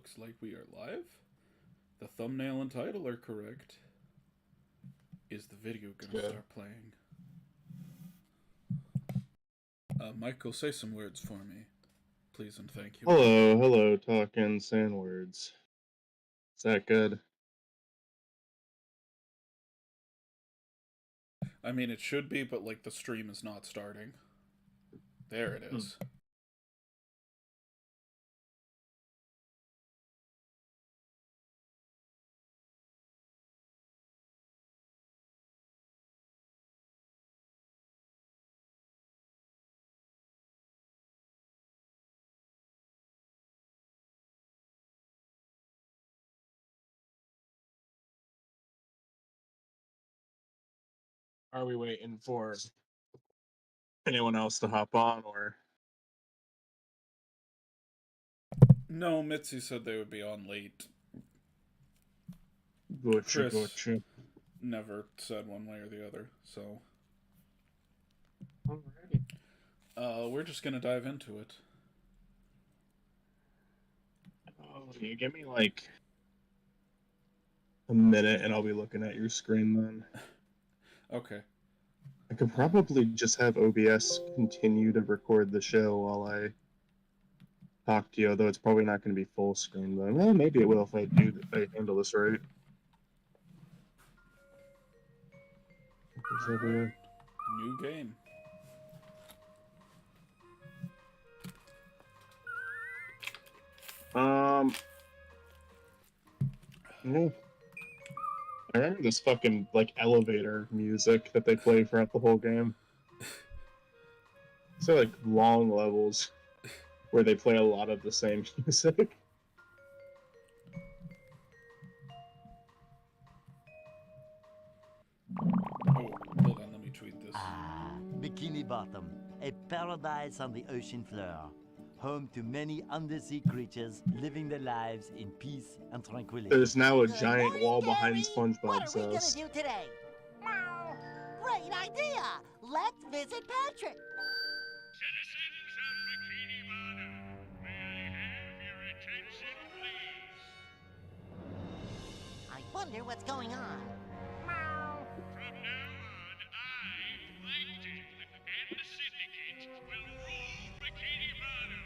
looks like we are live. The thumbnail and title are correct. Is the video gonna start playing? Michael, say some words for me. Please and thank you. Hello, talking saying words. Is that good? I mean, it should be, but like the stream is not starting. There it is. Are we waiting for anyone else to hop on, or? No, Mitzi said they would be on late. Gotcha. Never said one way or the other, so. Alrighty. We're just gonna dive into it. Can you give me like a minute and I'll be looking at your screen then? Okay. I could probably just have OBS continue to record the show while I talk to you, although it's probably not going to be full screen then. Well, maybe it will if I handle this right. New game. Yeah. I remember this fucking like elevator music that they play throughout the whole game. So like long levels where they play a lot of the same music. Oh, hold on, let me tweet this. Bikini Bottom, a paradise on the ocean floor, home to many undersea creatures living their lives in peace and tranquility. There's now a giant wall behind SpongeBob's What are we house. gonna do today? Great idea! Let's visit Patrick! Citizens of Bikini Bottom, may I have your attention, please? I wonder what's going on. From now on, I, Plankton, and the Syndicate will rule Bikini Bottom.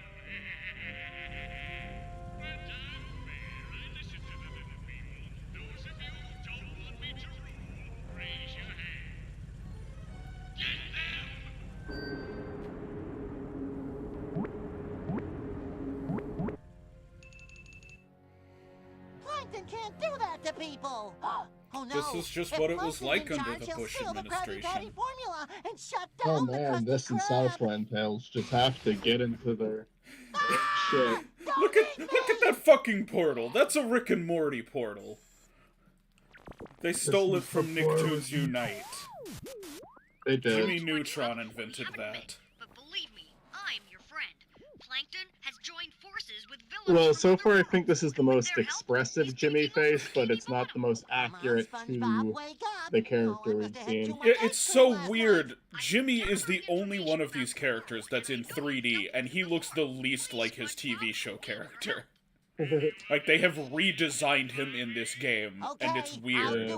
But I'm fair. I listen to the little people. Those of you who don't want me to rule, raise your hand. Get them! Plankton can't do that to people! Oh no! This is just If what it was Plankton's like in under charge, the he'll Bush steal the Krabby Patty administration. formula and shut Oh down the man, Krusty this and Krab. Southland Tales just have to get into their shit. Look at that fucking portal. That's a Rick and Morty portal. They stole it from Nicktoons Unite. They did. Jimmy Neutron invented that. But believe me, I'm your friend. Plankton has joined forces with villains. Well, from so other far I worlds. think this is the With most their help, expressive he's Jimmy taking over face, but Bikini it's not the Bottom. most accurate to the character we've seen. Yeah, it's so weird. Jimmy is the only one of these characters that's in 3D, and he looks the least like his TV show character. Like, they have redesigned him in this game, and it's weird.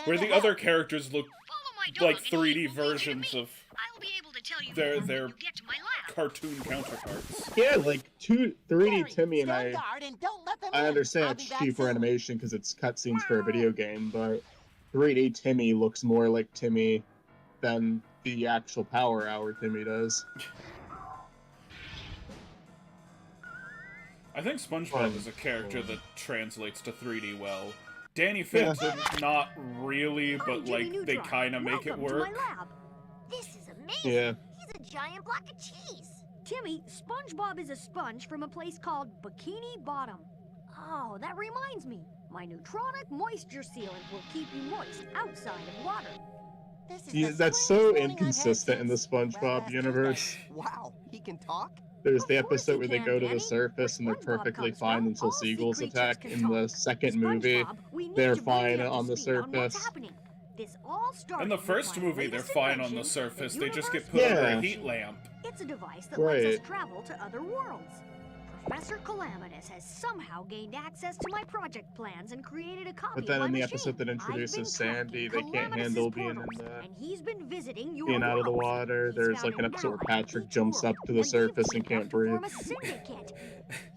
Where the other characters look Follow my dog like and he 3D will lead you to versions me. of I'll be able to tell you their more when you get to my lab. cartoon counterparts. Yeah, like 3D Timmy and stand guard and don't let them I in. understand I'll it's be back cheaper soon. animation because it's cutscenes for a video game, but 3D Timmy looks more like Timmy than the actual Power Hour Timmy does. I think SpongeBob is a character that translates to 3D well. Danny Phantom, not really, but like they kind of make it work. To my lab. This is amazing. Yeah. He's a giant block of cheese. Timmy, SpongeBob is a sponge from a place called Bikini Bottom. Oh, that reminds me. My neutronic moisture sealant will keep you moist outside of water. This is Yeah, the that's sweetest so morning I've had inconsistent in the since, well, SpongeBob last universe. Wow, he can talk? There's the Of course episode he where they can, go to the Danny. surface and they're Where SpongeBob perfectly comes fine from, until all sea seagulls creatures attack. can In the talk. second movie, SpongeBob, we need they're to bring fine you up on to the speed on what's surface. happening. This all started In the with first my movie, they're latest fine on the invention, surface. the They just get universe put under a Yeah. heat lamp. It's a device that lets Right. us travel to other worlds. Professor Calamitous has somehow gained access to my project plans and created a copy But then of my in the machine. episode that introduces Sandy, they can't handle being in the and he's been visiting your being out of the worlds. water. He's There's found like an episode where Merlin and Patrick Peach jumps World, up to the and surface they've and teamed up can't to breathe. form a syndicate.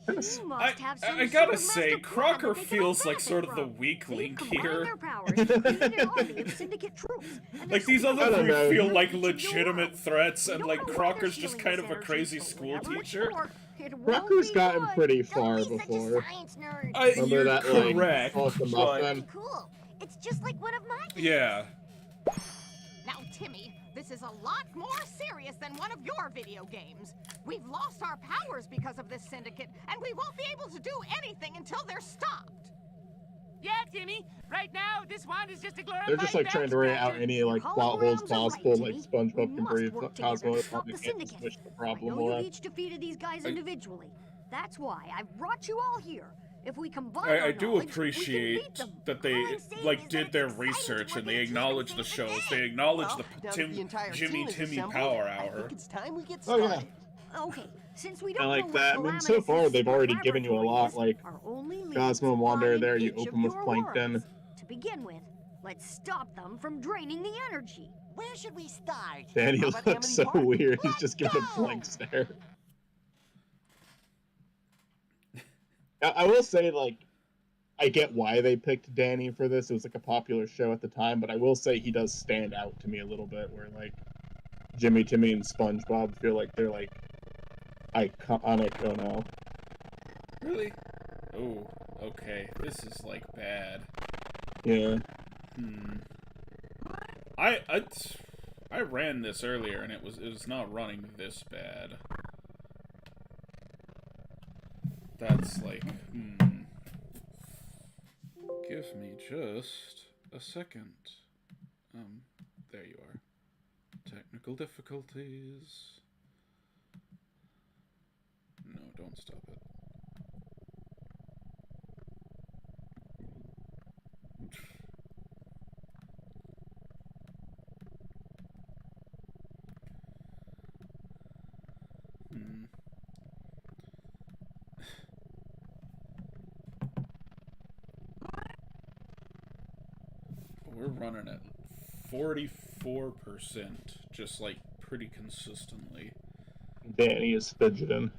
He must have some I gotta secret say, master plan Crocker that they can feels all like sort of the benefit weak from. link They've combined here. their powers and created an army of syndicate troops. And Like, they're these other I don't three know. feel like each of your legitimate worlds. threats, We and don't like know why they're Crocker's just stealing kind this of a energy, crazy but school whatever it's teacher. for, it won't Crocker's be gotten good. pretty Don't far be such a before. science nerd. Remember You're that correct, like the but muffin? Cool. It's just like one of my games. yeah. Now, Timmy, this is a lot more serious than one of your video games. We've lost our powers because of this syndicate, and we won't be able to do anything until they're stopped. Yeah, Timmy. Right now, this wand is just a glorified They're just like trying to write out any like plot holes possible, like SpongeBob can breathe, Cosmo probably can't just switch the I problem know around. you've each defeated these guys individually. That's why I've brought you all here. If we combine I our do knowledge, appreciate we can beat them. that they All I'm saying like is that did it's their exciting to research work and they in a team acknowledge and the save the shows. day. They acknowledge Well, the now that the entire Jimmy team is Timmy assembled, Power I Hour. think it's time we get Oh started. yeah. Okay, since we I don't like know that. I what mean, so Calamitous' far they've already secret given you a laboratory lot. is, Like our only leads Cosmo and Wander lie are there. in You each open of with your Plankton. worlds. To begin with, let's stop them from draining the energy. Where should we start? Danny How about looks Amity so Park? weird. He's Let's just giving a go! blank stare. I will say, like, I get why they picked Danny for this. It was like a popular show at the time, but I will say he does stand out to me a little bit. Where like Jimmy, Timmy, and SpongeBob feel like they're like iconic. Oh no. Really? Oh, okay. This is like bad. Yeah. I ran this earlier and it was not running this bad. That's like, Give me just a second. There you are. Technical difficulties. No, don't stop it. We're running at 44%, just like pretty consistently. Danny is fidgeting.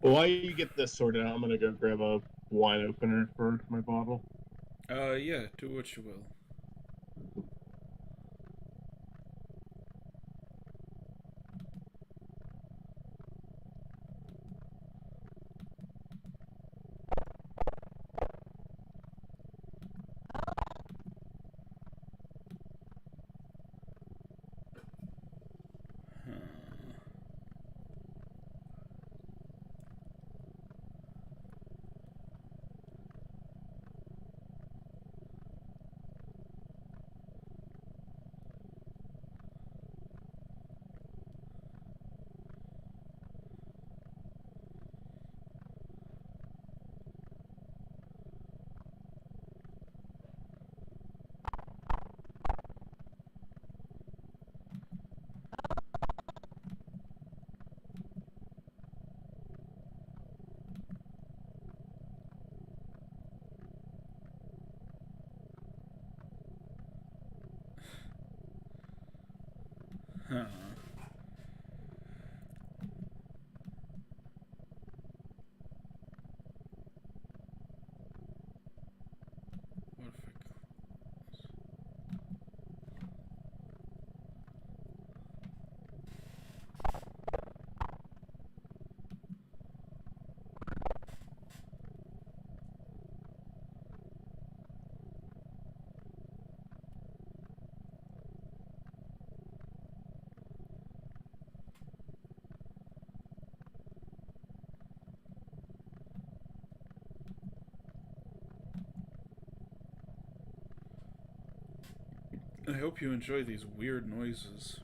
Well, while you get this sorted out, I'm gonna go grab a wine opener for my bottle. Yeah, do what you will. Huh. What if I hope you enjoy these weird noises.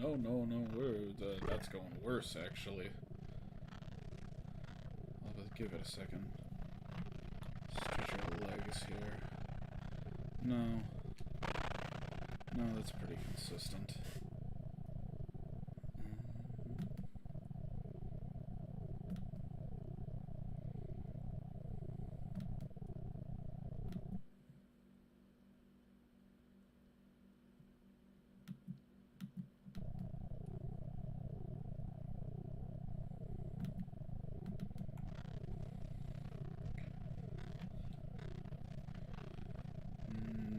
No, that's going worse, actually. I'll give it a second. Stretch our legs here. No, that's pretty consistent.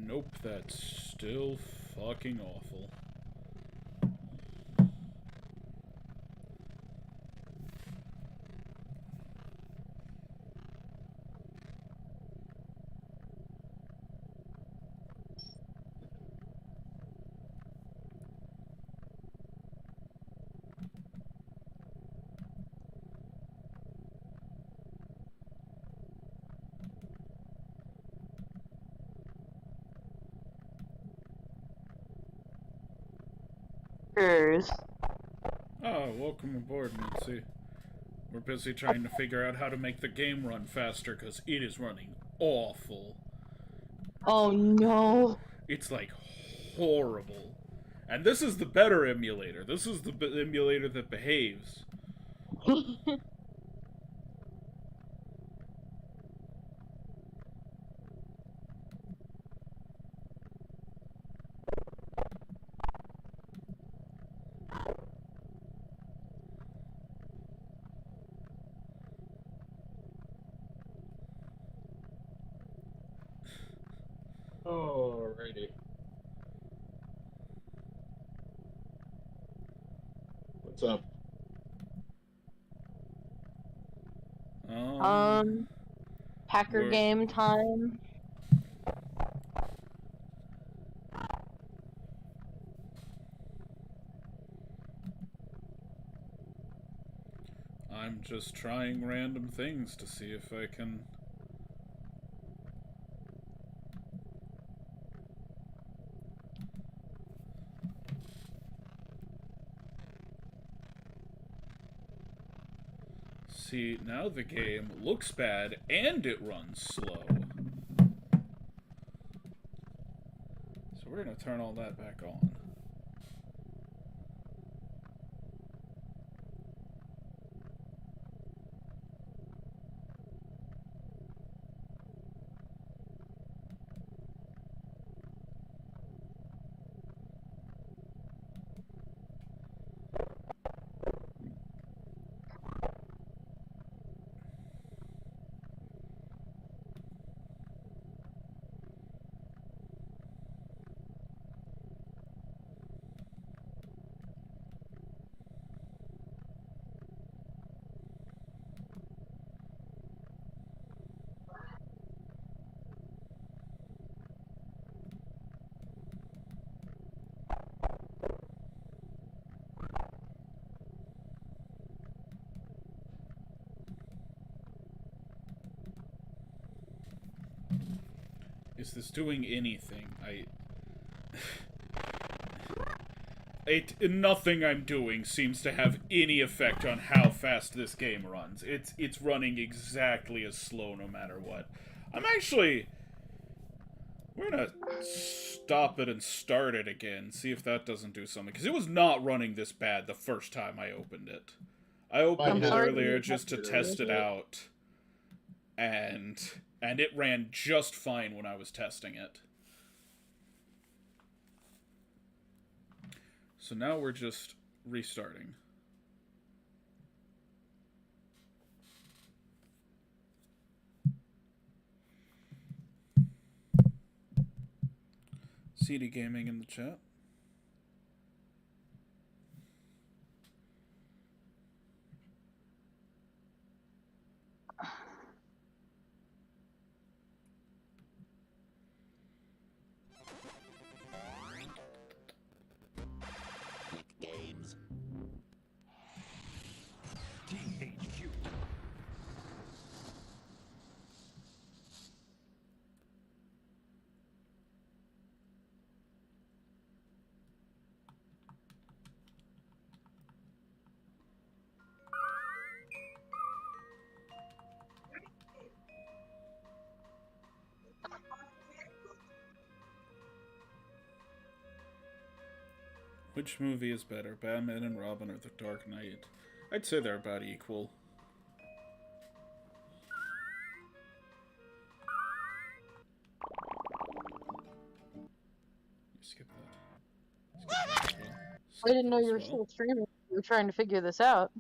Nope, that's still fucking awful. Oh, welcome aboard, Mitzi. We're busy trying to figure out how to make the game run faster, because it is running awful. Oh no. It's like horrible. And this is the better emulator. This is the emulator that behaves. Alrighty. What's up? Packer game time. I'm just trying random things to see if I can... See, now the game looks bad and it runs slow. So we're gonna turn all that back on. Is this doing anything? Nothing I'm doing seems to have any effect on how fast this game runs. It's running exactly as slow no matter what. We're gonna stop it and start it again, see if that doesn't do something. Because it was not running this bad the first time I opened it. I opened it earlier just to test it out. and it ran just fine when I was testing it. So now we're just restarting. CD Gaming in the chat. Games. THQ. Which movie is better, Batman and Robin or The Dark Knight? I'd say they're about equal. Skip that. Skip that as well. I didn't know Skip you were as well. still streaming. You were trying to figure this out.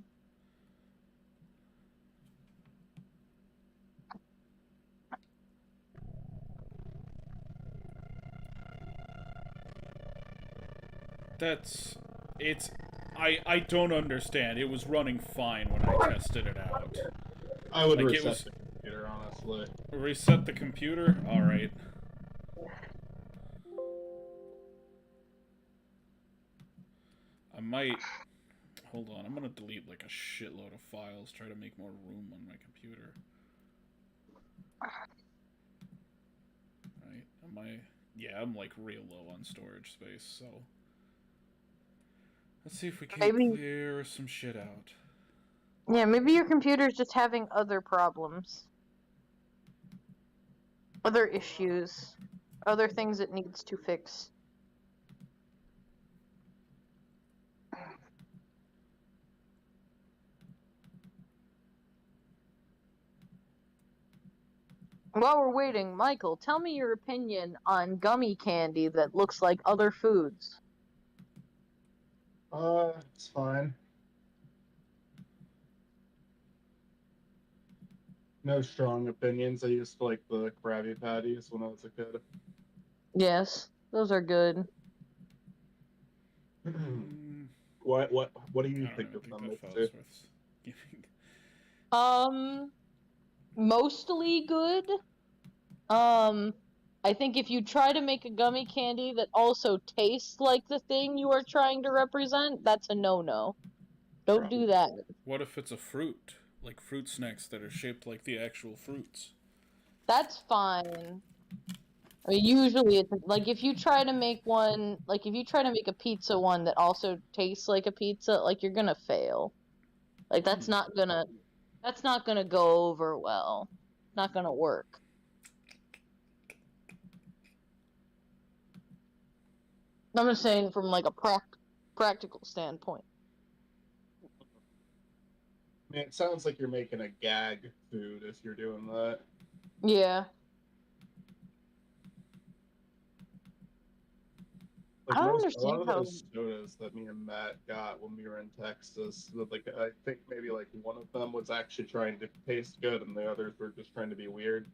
I don't understand. It was running fine when I tested it out. I would Like, reset the computer, honestly. Reset the computer? Alright. I might... Hold on, I'm gonna delete like a shitload of files, try to make more room on my computer. Right, am I... Yeah, I'm like real low on storage space, so... Let's see if we can clear some shit out. Yeah, maybe your computer's just having other problems. Other issues. Other things it needs to fix. While we're waiting, Michael, tell me your opinion on gummy candy that looks like other foods. It's fine. No strong opinions. I used to like the Krabby Patties when I was a kid. Yes, those are good. What do you think of them? Mostly good. I think if you try to make a gummy candy that also tastes like the thing you are trying to represent, that's a no-no. Don't do that. What if it's a fruit? Like fruit snacks that are shaped like the actual fruits. That's fine. I mean, usually it's like if you try to make one, like if you try to make a pizza one that also tastes like a pizza, like you're gonna fail. Like that's not gonna go over well. Not gonna work. I'm just saying from like a practical standpoint. I mean, it sounds like you're making a gag food if you're doing that. Yeah. Like I don't a understand lot of how. those sodas that me and Matt got when we were in Texas, like I think maybe like one of them was actually trying to taste good, and the others were just trying to be weird.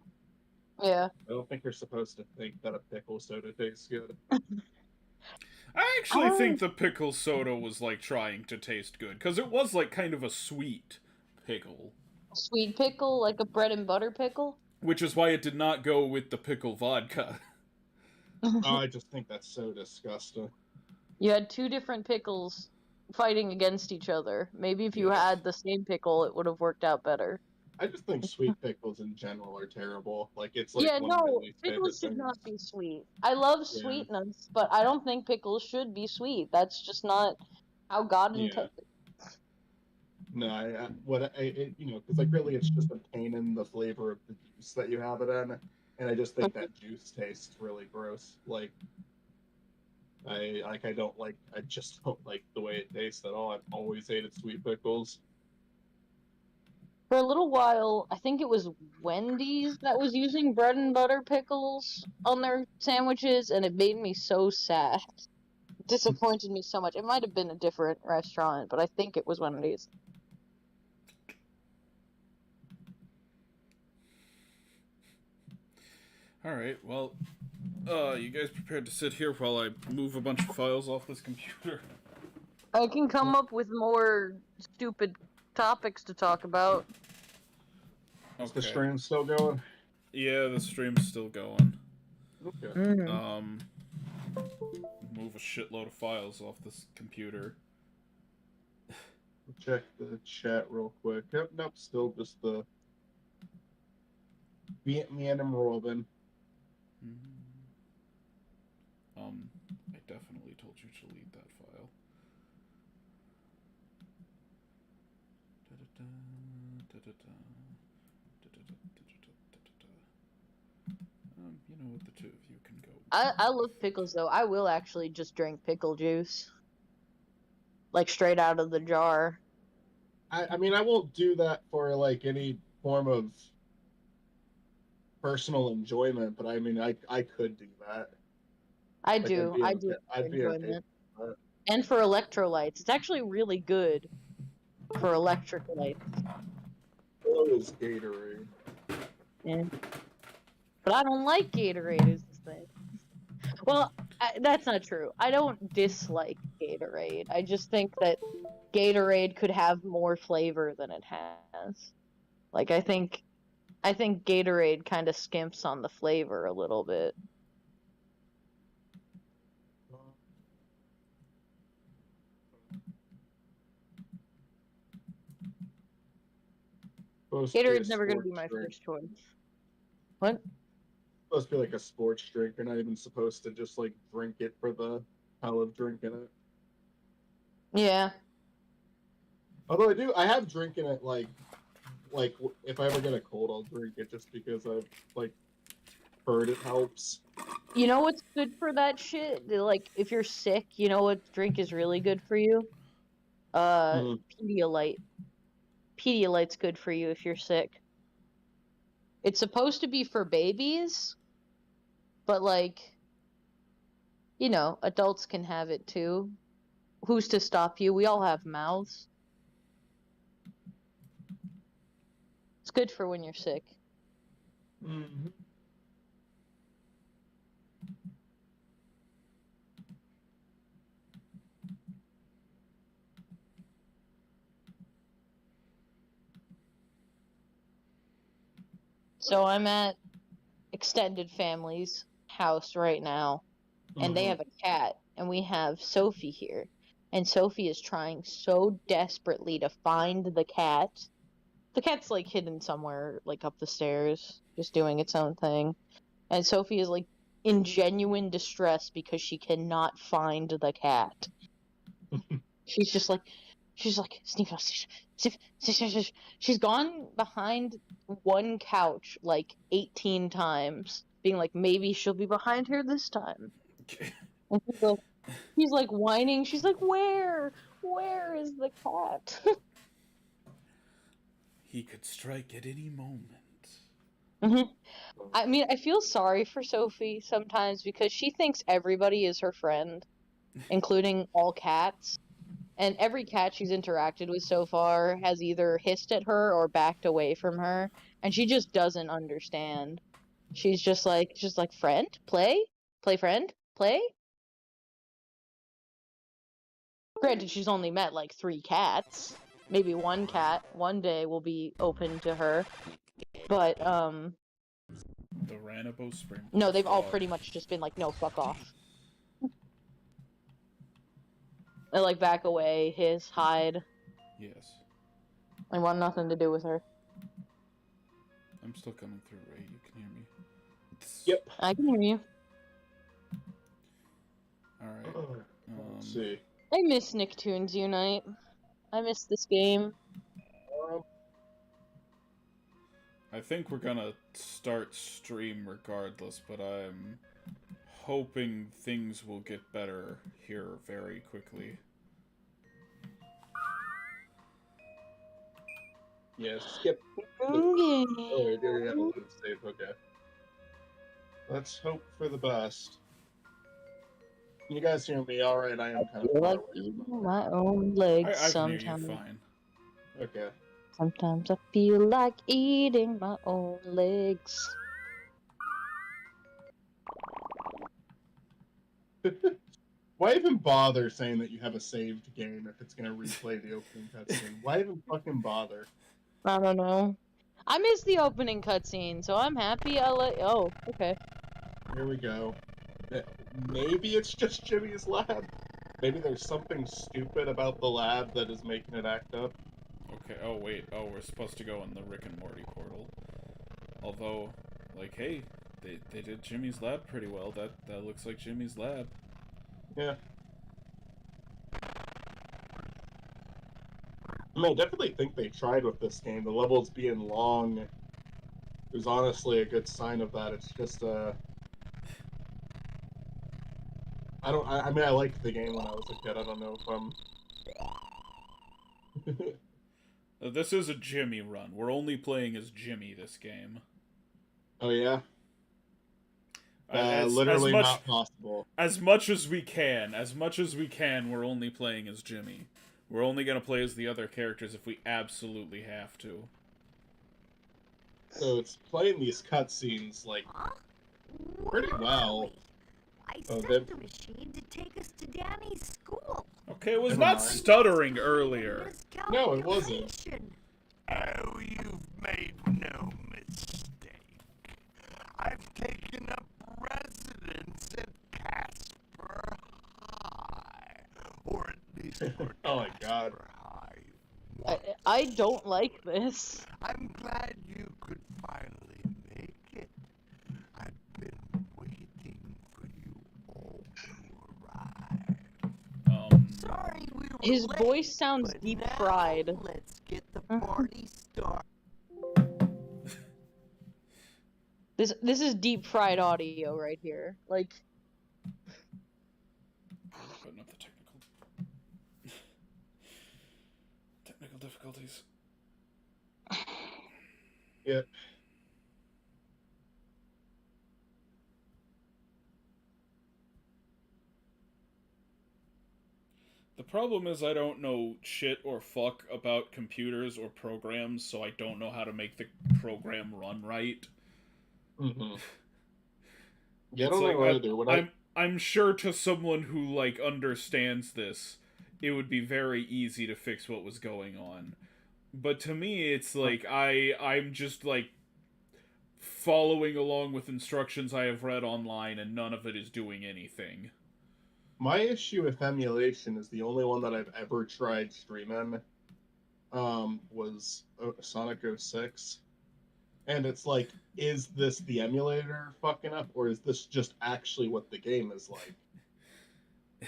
Yeah. I don't think you're supposed to think that a pickle soda tastes good. I actually think the pickle soda was like trying to taste good, because it was like kind of a sweet pickle. Sweet pickle, like a bread and butter pickle? Which is why it did not go with the pickle vodka. I just think that's so disgusting. You had two different pickles fighting against each other. Maybe if you had the same pickle, it would have worked out better. I just think sweet pickles in general are terrible. Like it's like Yeah, one of my no, least favorite pickles should things. not be sweet. I love sweetness, but I don't think pickles should be sweet. That's just not how God intended. No, because like really, it's just a pain in the flavor of the juice that you have it in, and I just think that juice tastes really gross. Like, I just don't like the way it tastes at all. I've always hated sweet pickles. For a little while, I think it was Wendy's that was using bread and butter pickles on their sandwiches, and it made me so sad. It disappointed me so much. It might have been a different restaurant, but I think it was Wendy's. Alright, well, you guys prepared to sit here while I move a bunch of files off this computer? I can come up with more stupid topics to talk about. Is the stream still going? Yeah, the stream's still going. Okay. Move a shitload of files off this computer. Check the chat real quick. Yep, nope, still just the me and him Robin. I definitely told you to delete that file. You know what, the two of you can go. I love pickles, though. I will actually just drink pickle juice. Like, straight out of the jar. I mean, I won't do that for, like, any form of personal enjoyment, but I mean, I could do that. I Like, do. I'd be okay enjoyment. with that. And for electrolytes. It's actually really good for electrolytes. So is Gatorade. Yeah. But I don't like Gatorade, is the thing. Well, that's not true. I don't dislike Gatorade. I just think that Gatorade could have more flavor than it has. Like, I think Gatorade kind of skimps on the flavor a little bit. Gatorade's never going to be my first choice. What? Supposed to be like a sports drink. You're not even supposed to just like drink it for the hell of drinking it. Yeah. Although I have drinking it like if I ever get a cold, I'll drink it just because I've like heard it helps. You know what's good for that shit? Like, if you're sick, you know what drink is really good for you? Pedialyte. Pedialyte's good for you if you're sick. It's supposed to be for babies, but like, you know, adults can have it too. Who's to stop you? We all have mouths. It's good for when you're sick. Mm-hmm. So I'm at extended family's house right now, and they have a cat, and we have Sophie here. And Sophie is trying so desperately to find the cat. The cat's, like, hidden somewhere, like, up the stairs, just doing its own thing. And Sophie is, like, in genuine distress because she cannot find the cat. She's like, sniff, sniff. She's gone behind one couch, like, 18 times, being like, maybe she'll be behind here this time. And he's like whining. She's like, where is the cat? He could strike at any moment. I mean, I feel sorry for Sophie sometimes because she thinks everybody is her friend, including all cats. And every cat she's interacted with so far has either hissed at her or backed away from her, and she just doesn't understand. She's just like, friend, play, friend, play. Granted, she's only met like 3 cats. Maybe one cat one day will be open to her, but The Ranabo Spring. no, they've all pretty much just been like, no, fuck off. They like back away, hiss, hide. Yes. I want nothing to do with her. I'm still coming through, Ray. You can hear me. Yep. I can hear you. Alright. Let's see. I miss Nicktoons Unite. I miss this game. I think we're gonna start stream regardless, but I'm hoping things will get better here very quickly. Yeah, skip. Okay. Oh, you already have a load save. Okay. Let's hope for the best. Can you guys hear me all right? I am kind of feel far like away eating from my own legs I can hear you sometimes. fine. Okay. Sometimes I feel like eating my own legs. Why even bother saying that you have a saved game if it's gonna replay the opening cutscene? Why even fucking bother? I don't know. I missed the opening cutscene, so I'm happy I'll let. Oh, okay. Here we go. Maybe it's just Jimmy's lab. Maybe there's something stupid about the lab that is making it act up. Okay, oh wait, oh, we're supposed to go in the Rick and Morty portal. Although, like, hey, they did Jimmy's lab pretty well. That looks like Jimmy's lab. Yeah. I mean, I definitely think they tried with this game. The levels being long is honestly a good sign of that. It's just, I mean, I liked the game when I was a kid. I don't know if I'm... This is a Jimmy run. We're only playing as Jimmy this game. Oh, yeah? Literally not possible. As much as we can, we're only playing as Jimmy. We're only gonna play as the other characters if we absolutely have to. So it's playing these cutscenes, like, pretty well. I set the machine to take us to Danny's school. Okay, it was Never not mind. stuttering earlier. No, it wasn't. Oh, you've made no mistake. I've taken up residence at Casper High. Or at least for Oh my god. High. I don't like this. I'm glad you could finally make it. I've been waiting for you all to arrive. Sorry we were His late, voice sounds but deep now fried. Let's get the party started. This is deep fried audio right here. Like, Putting up the technical difficulties. Yep. The problem is I don't know shit or fuck about computers or programs, so I don't know how to make the program run right. Mm-hmm. Yeah, I It's don't like, know either. When I'm sure to someone who, like, understands this, it would be very easy to fix what was going on. But to me, it's like, I'm just, like, following along with instructions I have read online, and none of it is doing anything. My issue with emulation is the only one that I've ever tried streaming was Sonic 06. And it's like, is this the emulator fucking up, or is this just actually what the game is like?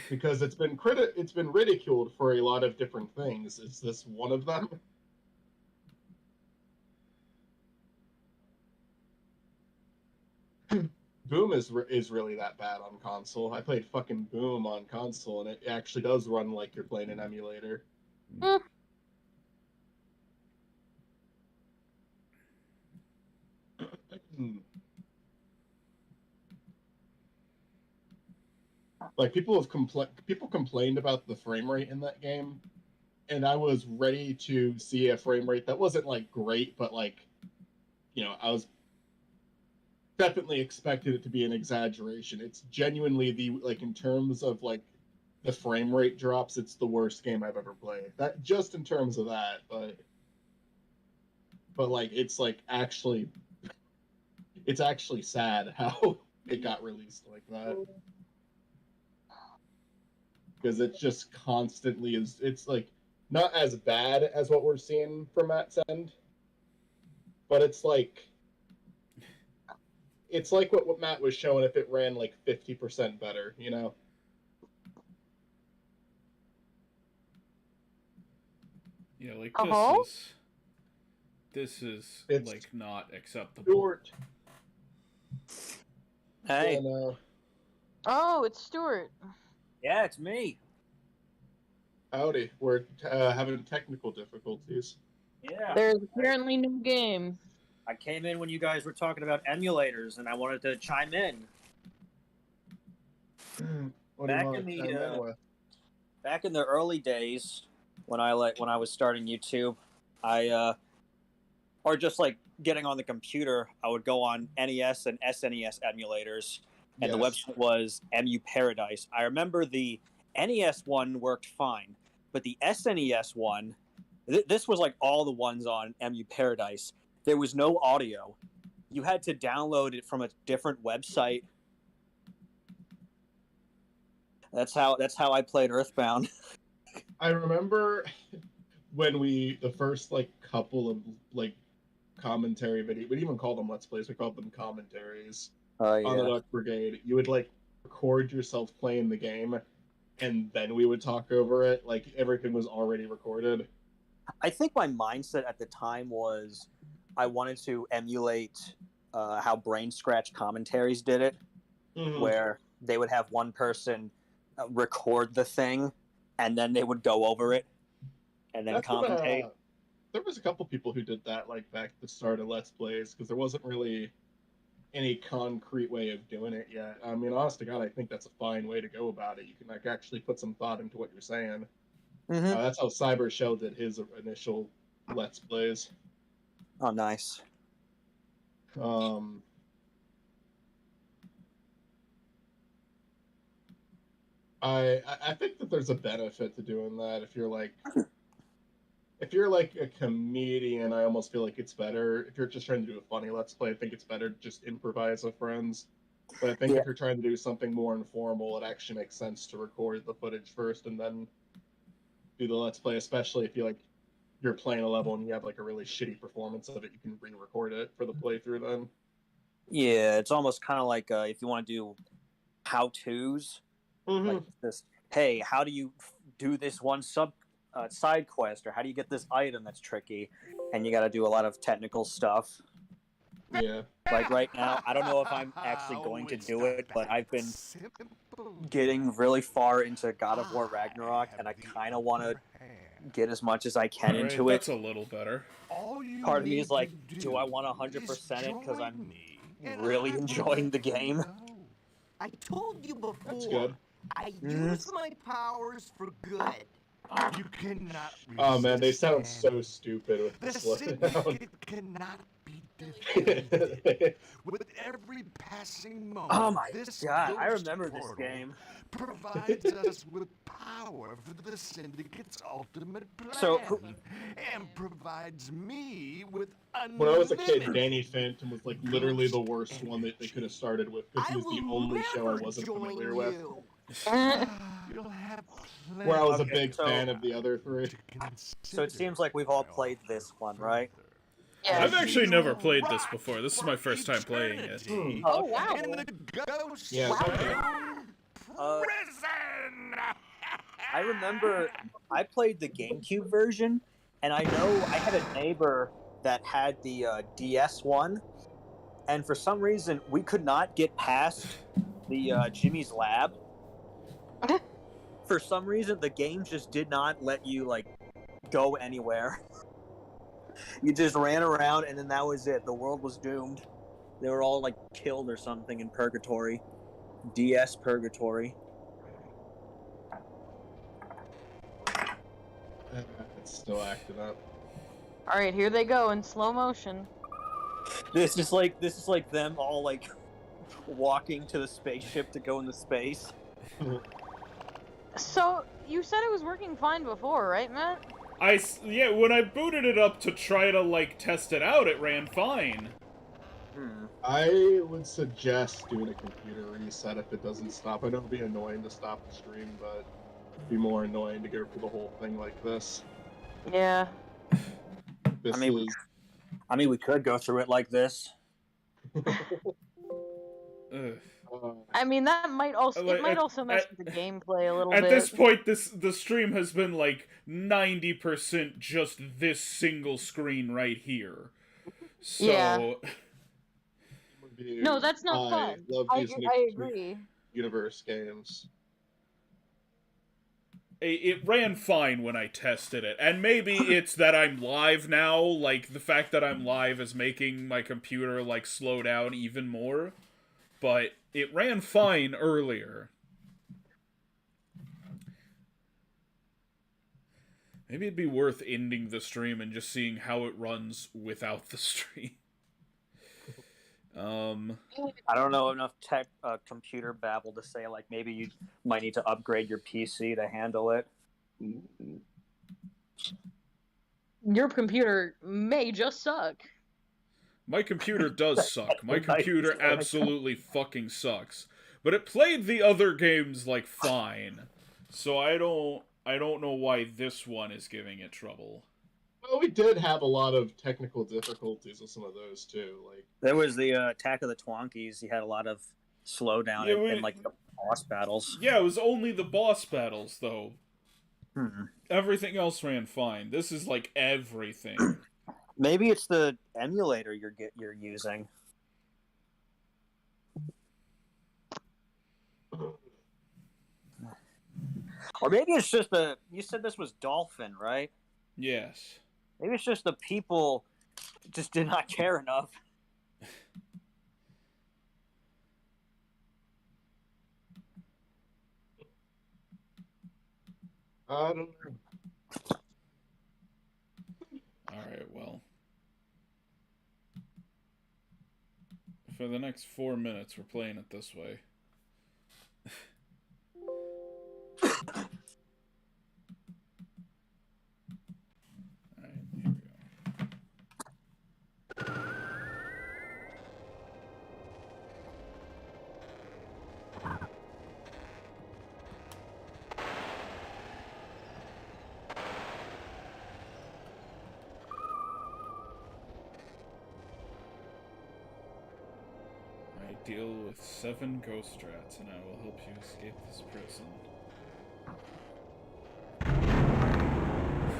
Because it's been ridiculed for a lot of different things. Is this one of them? Boom is really that bad on console. I played fucking Boom on console, and it actually does run like you're playing an emulator. Like, people complained about the frame rate in that game, and I was ready to see a frame rate that wasn't like great, but like, you know, I was definitely expected it to be an exaggeration. It's genuinely like, in terms of like the frame rate drops, it's the worst game I've ever played. That just in terms of that, but like, it's actually sad how it got released like that. Because it's just constantly it's like not as bad as what we're seeing from Matt's end, but it's like what Matt was showing if it ran like 50% better, you know? Yeah, like, this is like, not acceptable. Stuart. Hey. Yeah, no. oh, it's Stuart. Yeah, it's me. Howdy. We're having technical difficulties. Yeah. There's apparently no game. I came in when you guys were talking about emulators, and I wanted to chime in. What do you want to chime in with? Back in the early days, when I was starting YouTube, or just like getting on the computer, I would go on NES and SNES emulators, and the website was MU Paradise. I remember the NES one worked fine, but the SNES one, this was like all the ones on MU Paradise. There was no audio. You had to download it from a different website. That's how I played Earthbound. I remember when the first like couple of like commentary video, we'd even call them Let's Plays, we called them commentaries on the Duck Brigade. You would like record yourself playing the game, and then we would talk over it. Like everything was already recorded. I think my mindset at the time was I wanted to emulate how Brain Scratch commentaries did it, where they would have one person record the thing, and then they would go over it, and then commentate. There was a couple people who did that, like back at the start of Let's Plays, because there wasn't really any concrete way of doing it yet. I mean, honest to God, I think that's a fine way to go about it. You can like actually put some thought into what you're saying. That's how Cyber Shell did his initial Let's Plays. Oh, nice. I think that there's a benefit to doing that. If you're like a comedian, I almost feel like it's better. If you're just trying to do a funny Let's Play, I think it's better to just improvise with friends. But I think if you're trying to do something more informal, it actually makes sense to record the footage first and then do the Let's Play, especially if you're playing a level and you have like a really shitty performance of it, you can re-record it for the playthrough then. Yeah, it's almost kind of like if you want to do how-tos, like this, hey, how do you do this one side quest, or how do you get this item that's tricky, and you got to do a lot of technical stuff. Yeah. Like right now, I don't know if I'm actually going to do it, but I've been getting really far into God of War Ragnarok, and I kind of want to get as much as I can into it. That's a little better. Part of me is like, do I want 100% it because I'm really enjoying the game? I told you before. That's good. I use my powers for good. You cannot. Oh man, they sound so stupid with this Syndicate cannot be defeated. With every passing moment. Oh my god, I remember this game. Provides us with power for the Syndicate's ultimate plan, and provides me with unlimited. When I was a kid, Danny Phantom was like literally the worst one that they could have started with because he was the only show I wasn't familiar with. Where I was a big fan of the other three. So it seems like we've all played this one, right? Yeah. I've actually never played this before. This is my first time playing it. Oh wow! Yeah. I remember I played the GameCube version, and I know I had a neighbor that had the DS one, and for some reason we could not get past the Jimmy's Lab. For some reason, the game just did not let you like go anywhere. You just ran around, and then that was it. The world was doomed. They were all like killed or something in purgatory. DS purgatory. It's still acting up. All right, here they go in slow motion. This is like them all like walking to the spaceship to go into space. So you said it was working fine before, right, Matt? Yeah, when I booted it up to try to like test it out, it ran fine. I would suggest doing a computer reset if it doesn't stop. I know it'd be annoying to stop the stream, but it'd be more annoying to go through the whole thing like this. Yeah. This I mean, we could go through it like this. I mean, that might also mess with the gameplay a little bit. At this point, the stream has been like 90% just this single screen right here. So. Yeah. No, that's not fun. I agree. Universe games. It ran fine when I tested it, and maybe it's that I'm live now, like, the fact that I'm live is making my computer, like, slow down even more, but it ran fine earlier. Maybe it'd be worth ending the stream and just seeing how it runs without the stream. I don't know enough tech computer babble to say, like, maybe you might need to upgrade your PC to handle it. Your computer may just suck. My computer does suck. My computer absolutely fucking sucks. But it played the other games, like, fine. So I don't know why this one is giving it trouble. Well, we did have a lot of technical difficulties with some of those, too. Like, there was the Attack of the Twonkies. You had a lot of slowdown in, like, the boss battles. Yeah, it was only the boss battles, though. Hmm. Everything else ran fine. This is, like, everything. Maybe it's the emulator you're using. Or maybe it's just you said this was Dolphin, right? Yes. Maybe it's just the people just did not care enough. I don't know. Alright, well. For the next 4 minutes, we're playing it this way. Deal with 7 ghost rats, and I will help you escape this prison.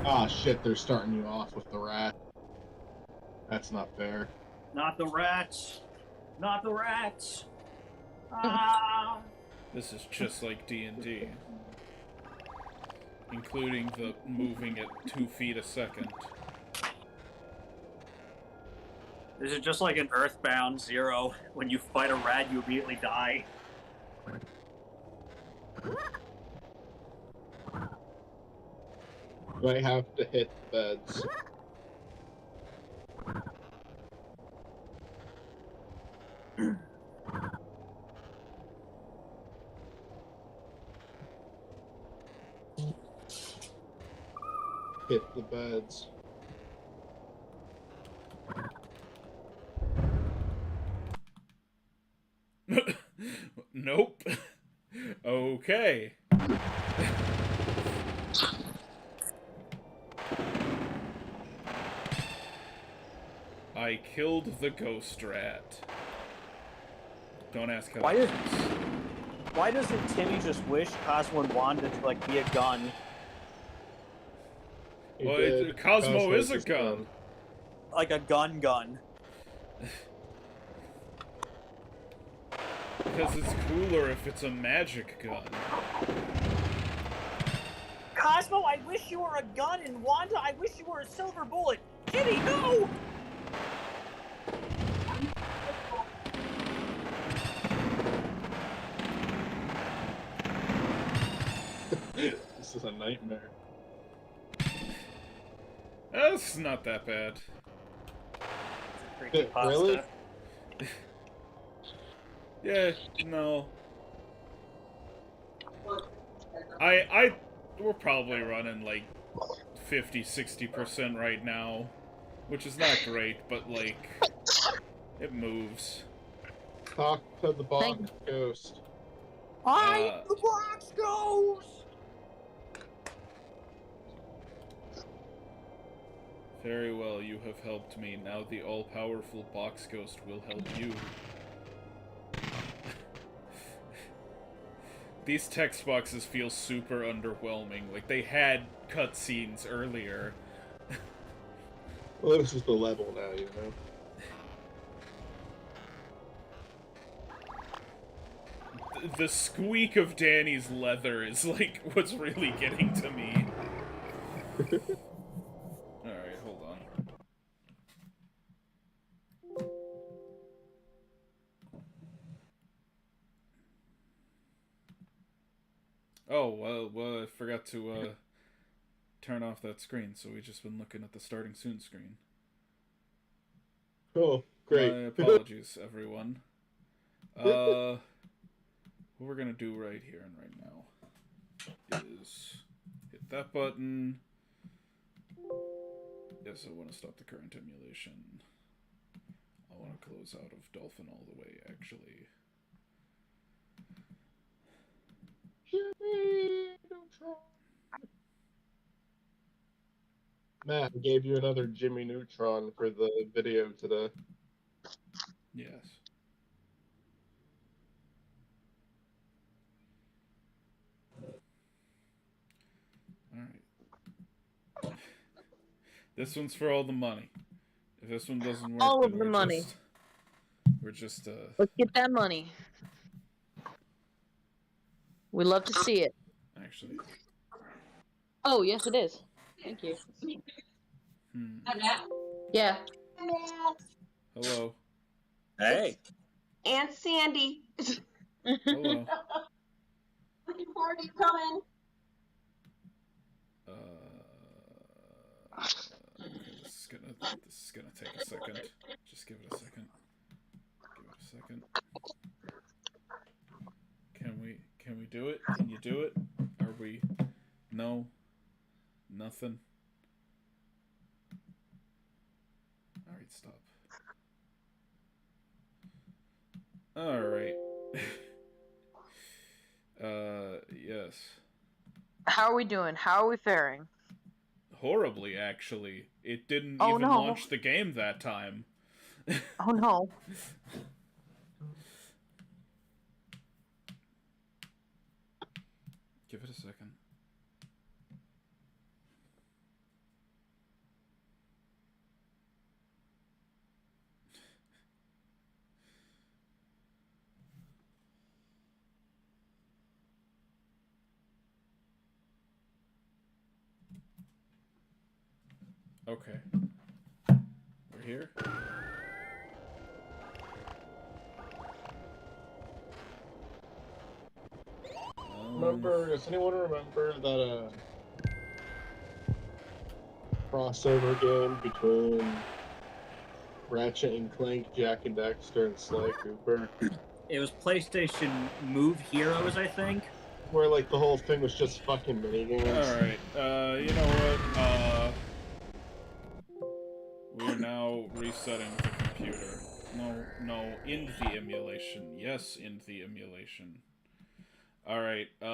Ah, shit, they're starting you off with the rat. That's not fair. Not the rats! Not the rats! Ah! This is just like D&D. Including the moving at 2 feet a second. This is just like an Earthbound 0. When you fight a rat, you immediately die. Do I have to hit beds? Hit the beds. Nope. Okay. I killed the ghost rat. Don't ask how. Why doesn't Timmy just wish Cosmo and Wanda to, like, be a gun? Well, Cosmo is a gun. Like a gun. Because it's cooler if it's a magic gun. Cosmo, I wish you were a gun, and Wanda, I wish you were a silver bullet. Kitty, no! This is a nightmare. That's not that bad. Really? Yeah, no. We're probably running like 50-60% right now, which is not great, but like it moves. Talk to the box ghost. I'm the box ghost. Very well, you have helped me. Now the all-powerful box ghost will help you. These text boxes feel super underwhelming. Like, they had cutscenes earlier. Well, this is the level now, you know? the squeak of Danny's leather is, like, what's really getting to me. Alright, hold on. Oh, well, I forgot to, turn off that screen, so we've just been looking at the starting soon screen. Oh, great. My apologies, everyone. What we're gonna do right here and right now is hit that button. Yes, I want to stop the current emulation. I want to close out of Dolphin all the way, actually. Jimmy Neutron. Matt, I gave you another Jimmy Neutron for the video today. Yes. Alright. This one's for all the money. If this one doesn't work, All then of the money. We're just, Let's get that money. We love to see it. Actually. Oh, yes it is. Thank you. Yeah. Hello. Hey. Aunt Sandy. Hello. Looking forward to you coming. Okay, this is gonna take a second. Just give it a second. Give it a second. Can we do it? Can you do it? Are we? No. Nothing. Alright, stop. Alright. Yes. How are we doing? How are we faring? Horribly, actually. It didn't Oh, even no. launch the game that time. Oh no. Give it a second. Okay. We're here. Does anyone remember that crossover game between Ratchet and Clank, Jack and Daxter, and Sly Cooper? It was PlayStation Move Heroes, I think. Where, like, the whole thing was just fucking minigames. Alright, you know what, we're now resetting the computer. No, in the emulation. Yes, in the emulation. Alright,